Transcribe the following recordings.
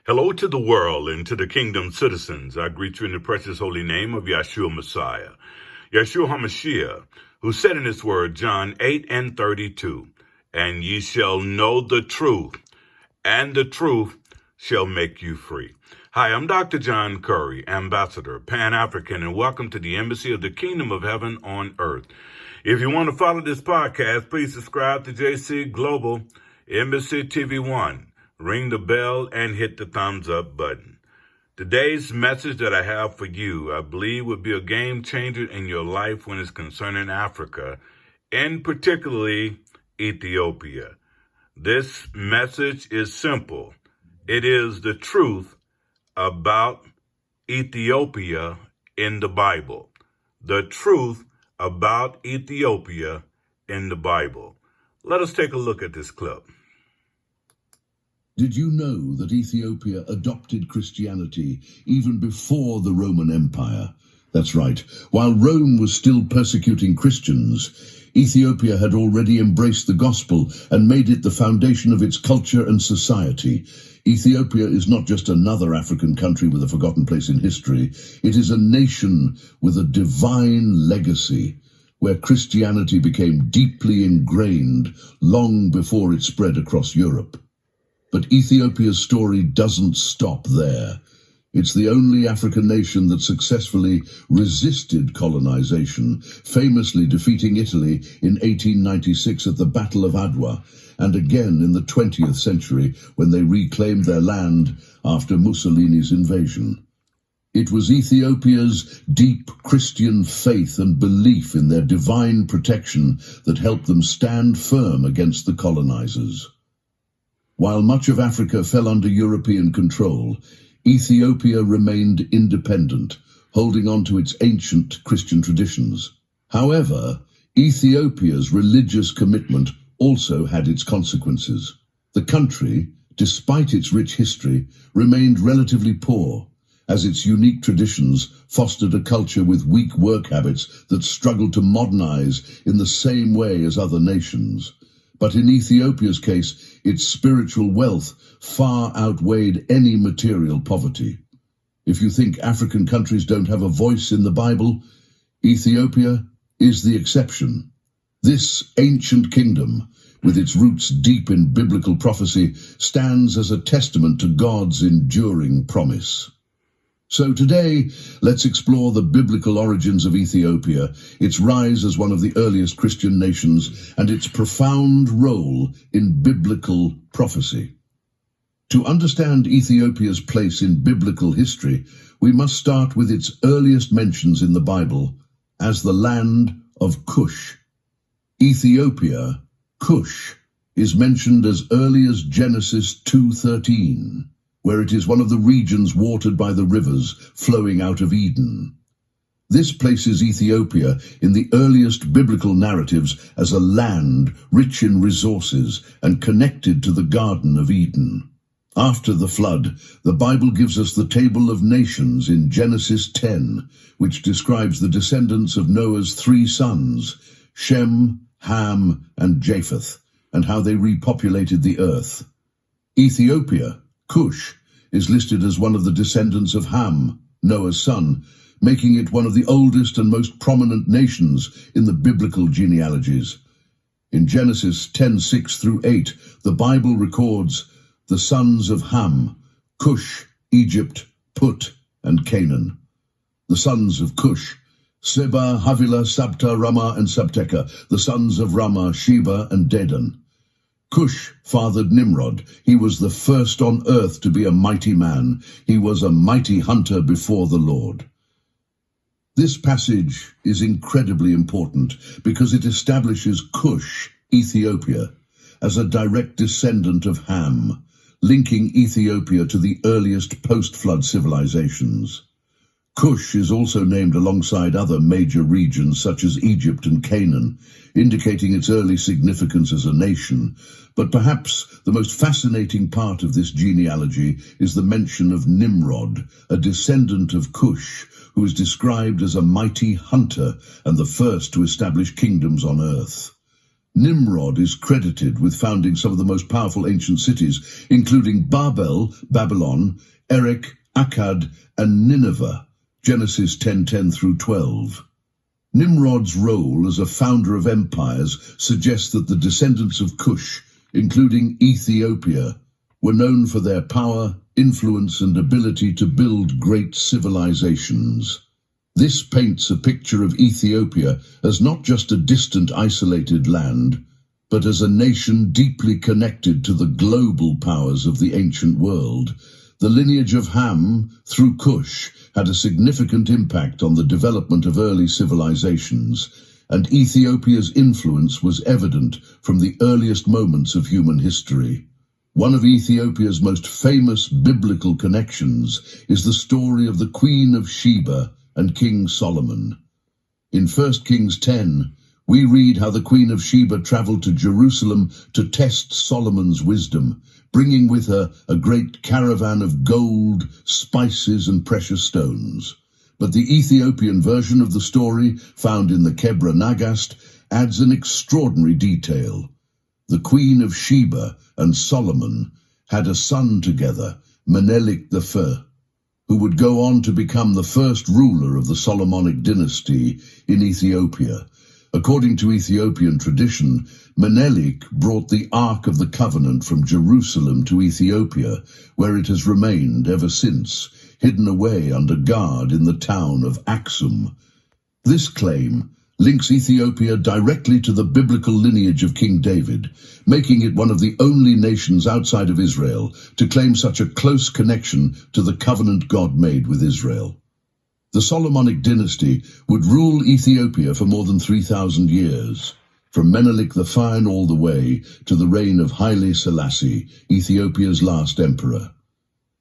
Hello to the world and to the kingdom citizens. I greet you in the precious holy name of Yeshua Messiah, Yeshua HaMashiach, who said in his word, John 8:32, and ye shall know the truth, and the truth shall make you free. Hi, I'm Dr. John Curry, Ambassador, Pan-African, and welcome to the Embassy of the Kingdom of Heaven on Earth. If you want to follow this podcast, please subscribe to JC Global Embassy TV 1. Ring the bell and hit the thumbs up button. Today's message that I have for you, I believe, would be a game changer in your life when it's concerning Africa, and particularly Ethiopia. This message is simple. It is the truth about Ethiopia in the Bible. The truth about Ethiopia in the Bible. Let us take a look at this clip. Did you know that Ethiopia adopted Christianity even before the Roman Empire? That's right. While Rome was still persecuting Christians, Ethiopia had already embraced the gospel and made it the foundation of its culture and society. Ethiopia is not just another African country with a forgotten place in history. It is a nation with a divine legacy, where Christianity became deeply ingrained long before it spread across Europe. But Ethiopia's story doesn't stop there. It's the only African nation that successfully resisted colonization, famously defeating Italy in 1896 at the Battle of Adwa, and again in the 20th century when they reclaimed their land after Mussolini's invasion. It was Ethiopia's deep Christian faith and belief in their divine protection that helped them stand firm against the colonizers. While much of Africa fell under European control, Ethiopia remained independent, holding on to its ancient Christian traditions. However, Ethiopia's religious commitment also had its consequences. The country, despite its rich history, remained relatively poor, as its unique traditions fostered a culture with weak work habits that struggled to modernize in the same way as other nations. But in Ethiopia's case, its spiritual wealth far outweighed any material poverty. If you think African countries don't have a voice in the Bible, Ethiopia is the exception. This ancient kingdom, with its roots deep in biblical prophecy, stands as a testament to God's enduring promise. So today, let's explore the biblical origins of Ethiopia, its rise as one of the earliest Christian nations, and its profound role in biblical prophecy. To understand Ethiopia's place in biblical history, we must start with its earliest mentions in the Bible as the land of Cush. Ethiopia, Cush, is mentioned as early as Genesis 2:13. Where it is one of the regions watered by the rivers flowing out of Eden. This places Ethiopia in the earliest biblical narratives as a land rich in resources and connected to the Garden of Eden. After the flood, the Bible gives us the Table of Nations in Genesis 10, which describes the descendants of Noah's 3 sons, Shem, Ham, and Japheth, and how they repopulated the earth. Ethiopia, Cush, is listed as one of the descendants of Ham, Noah's son, making it one of the oldest and most prominent nations in the biblical genealogies. In Genesis 10:6-8, the Bible records the sons of Ham, Cush, Egypt, Put, and Canaan. The sons of Cush, Seba, Havilah, Sabta, Ramah, and Sabteka. The sons of Ramah, Sheba, and Dedan. Cush fathered Nimrod. He was the first on earth to be a mighty man. He was a mighty hunter before the Lord. This passage is incredibly important because it establishes Cush, Ethiopia, as a direct descendant of Ham, linking Ethiopia to the earliest post-flood civilizations. Cush is also named alongside other major regions such as Egypt and Canaan, indicating its early significance as a nation. But perhaps the most fascinating part of this genealogy is the mention of Nimrod, a descendant of Cush, who is described as a mighty hunter and the first to establish kingdoms on earth. Nimrod is credited with founding some of the most powerful ancient cities, including Babel, Babylon, Erech, Akkad, and Nineveh, Genesis 10:10 through 12. Nimrod's role as a founder of empires suggests that the descendants of Cush, including Ethiopia, were known for their power, influence, and ability to build great civilizations. This paints a picture of Ethiopia as not just a distant, isolated land, but as a nation deeply connected to the global powers of the ancient world. The lineage of Ham, through Cush, had a significant impact on the development of early civilizations, and Ethiopia's influence was evident from the earliest moments of human history. One of Ethiopia's most famous biblical connections is the story of the Queen of Sheba and King Solomon. In 1 Kings 10, we read how the Queen of Sheba traveled to Jerusalem to test Solomon's wisdom, bringing with her a great caravan of gold, spices, and precious stones. But the Ethiopian version of the story, found in the Kebra Nagast, adds an extraordinary detail. The Queen of Sheba and Solomon had a son together, Menelik I, who would go on to become the first ruler of the Solomonic dynasty in Ethiopia. According to Ethiopian tradition, Menelik brought the Ark of the Covenant from Jerusalem to Ethiopia, where it has remained ever since, hidden away under guard in the town of Aksum. This claim links Ethiopia directly to the biblical lineage of King David, making it one of the only nations outside of Israel to claim such a close connection to the covenant God made with Israel. The Solomonic dynasty would rule Ethiopia for more than 3,000 years, from Menelik the Fine all the way to the reign of Haile Selassie, Ethiopia's last emperor.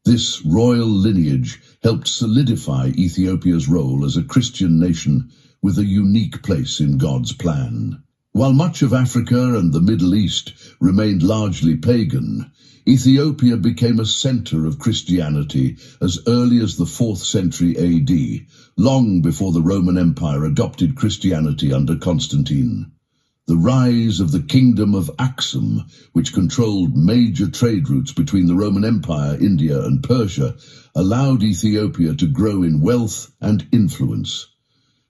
This royal lineage helped solidify Ethiopia's role as a Christian nation with a unique place in God's plan. While much of Africa and the Middle East remained largely pagan, Ethiopia became a center of Christianity as early as the 4th century AD, long before the Roman Empire adopted Christianity under Constantine. The rise of the Kingdom of Aksum, which controlled major trade routes between the Roman Empire, India, and Persia, allowed Ethiopia to grow in wealth and influence.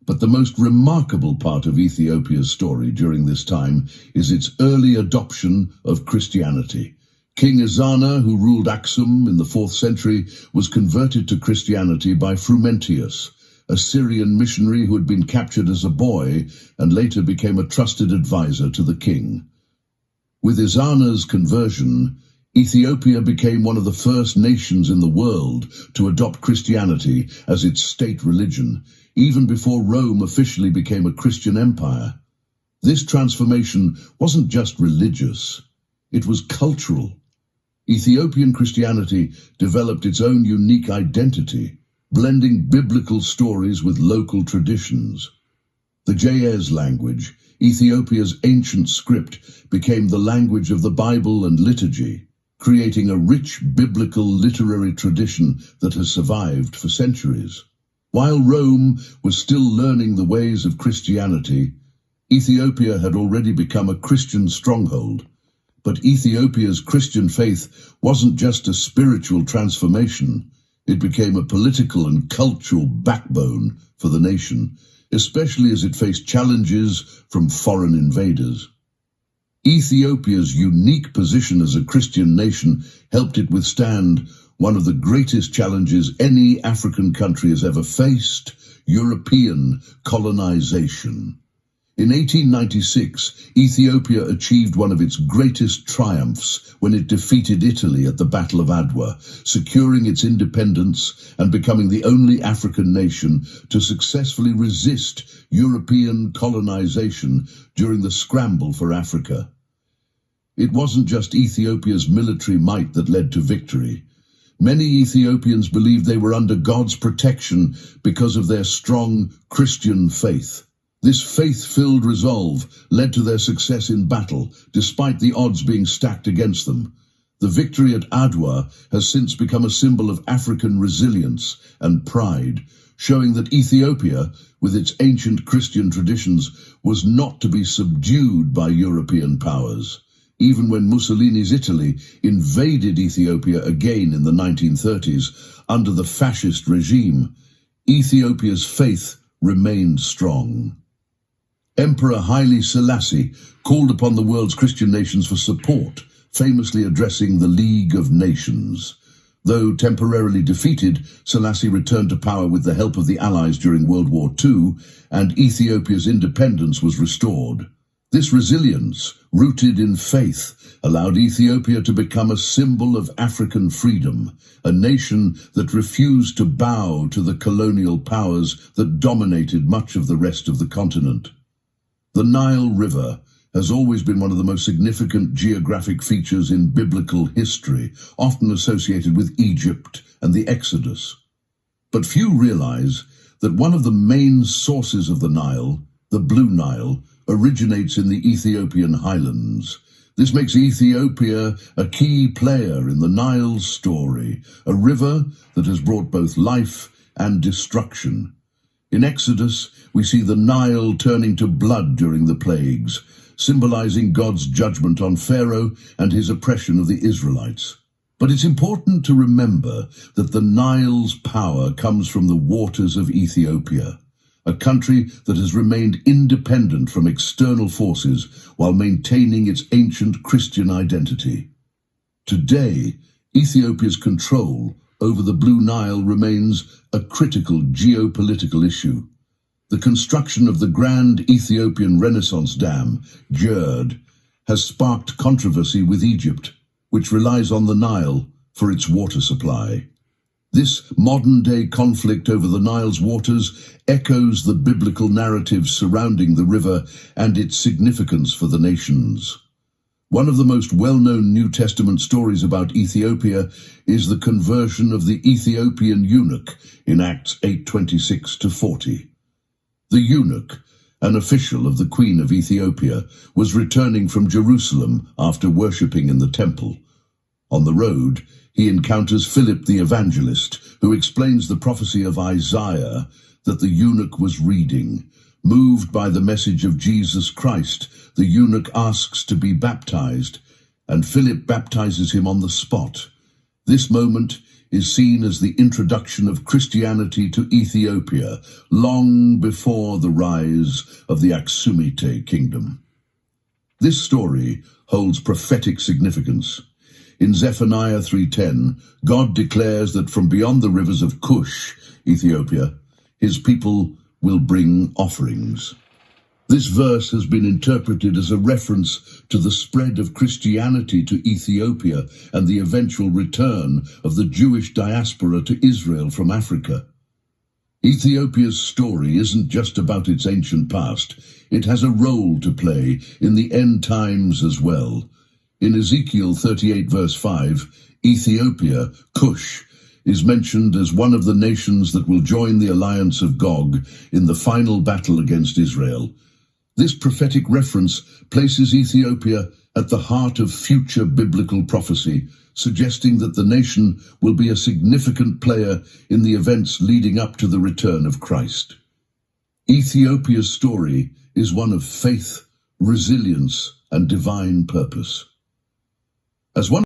But the most remarkable part of Ethiopia's story during this time is its early adoption of Christianity. King Ezana, who ruled Aksum in the 4th century, was converted to Christianity by Frumentius, a Syrian missionary who had been captured as a boy and later became a trusted advisor to the king. With Ezana's conversion, Ethiopia became one of the first nations in the world to adopt Christianity as its state religion, even before Rome officially became a Christian empire. This transformation wasn't just religious, it was cultural. Ethiopian Christianity developed its own unique identity, blending biblical stories with local traditions. The Ge'ez language, Ethiopia's ancient script, became the language of the Bible and liturgy, creating a rich biblical literary tradition that has survived for centuries. While Rome was still learning the ways of Christianity, Ethiopia had already become a Christian stronghold. But Ethiopia's Christian faith wasn't just a spiritual transformation. It became a political and cultural backbone for the nation, especially as it faced challenges from foreign invaders. Ethiopia's unique position as a Christian nation helped it withstand one of the greatest challenges any African country has ever faced: European colonization. In 1896, Ethiopia achieved one of its greatest triumphs when it defeated Italy at the Battle of Adwa, securing its independence and becoming the only African nation to successfully resist European colonization during the scramble for Africa. It wasn't just Ethiopia's military might that led to victory. Many Ethiopians believed they were under God's protection because of their strong Christian faith. This faith-filled resolve led to their success in battle, despite the odds being stacked against them. The victory at Adwa has since become a symbol of African resilience and pride, showing that Ethiopia, with its ancient Christian traditions, was not to be subdued by European powers. Even when Mussolini's Italy invaded Ethiopia again in the 1930s under the fascist regime, Ethiopia's faith remained strong. Emperor Haile Selassie called upon the world's Christian nations for support, famously addressing the League of Nations. Though temporarily defeated, Selassie returned to power with the help of the Allies during World War II, and Ethiopia's independence was restored. This resilience, rooted in faith, allowed Ethiopia to become a symbol of African freedom, a nation that refused to bow to the colonial powers that dominated much of the rest of the continent. The Nile River has always been one of the most significant geographic features in biblical history, often associated with Egypt and the Exodus. But few realize that one of the main sources of the Nile, the Blue Nile, originates in the Ethiopian highlands. This makes Ethiopia a key player in the Nile's story, a river that has brought both life and destruction. In Exodus, we see the Nile turning to blood during the plagues, symbolizing God's judgment on Pharaoh and his oppression of the Israelites. But it's important to remember that the Nile's power comes from the waters of Ethiopia, a country that has remained independent from external forces while maintaining its ancient Christian identity. Today, Ethiopia's control over the Blue Nile remains a critical geopolitical issue. The construction of the Grand Ethiopian Renaissance Dam, GERD, has sparked controversy with Egypt, which relies on the Nile for its water supply. This modern-day conflict over the Nile's waters echoes the biblical narratives surrounding the river and its significance for the nations. One of the most well-known New Testament stories about Ethiopia is the conversion of the Ethiopian eunuch in Acts 8:26-40. The eunuch, an official of the Queen of Ethiopia, was returning from Jerusalem after worshipping in the temple. On the road, he encounters Philip the evangelist, who explains the prophecy of Isaiah that the eunuch was reading. Moved by the message of Jesus Christ, the eunuch asks to be baptized, and Philip baptizes him on the spot. This moment is seen as the introduction of Christianity to Ethiopia, long before the rise of the Aksumite kingdom. This story holds prophetic significance. In Zephaniah 3:10, God declares that from beyond the rivers of Cush, Ethiopia, his people will bring offerings. This verse has been interpreted as a reference to the spread of Christianity to Ethiopia and the eventual return of the Jewish diaspora to Israel from Africa. Ethiopia's story isn't just about its ancient past. It has a role to play in the end times as well. In Ezekiel 38 verse 5, Ethiopia, Cush, is mentioned as one of the nations that will join the alliance of Gog in the final battle against Israel. This prophetic reference places Ethiopia at the heart of future biblical prophecy, suggesting that the nation will be a significant player in the events leading up to the return of Christ. Ethiopia's story is one of faith, resilience, and divine purpose. As one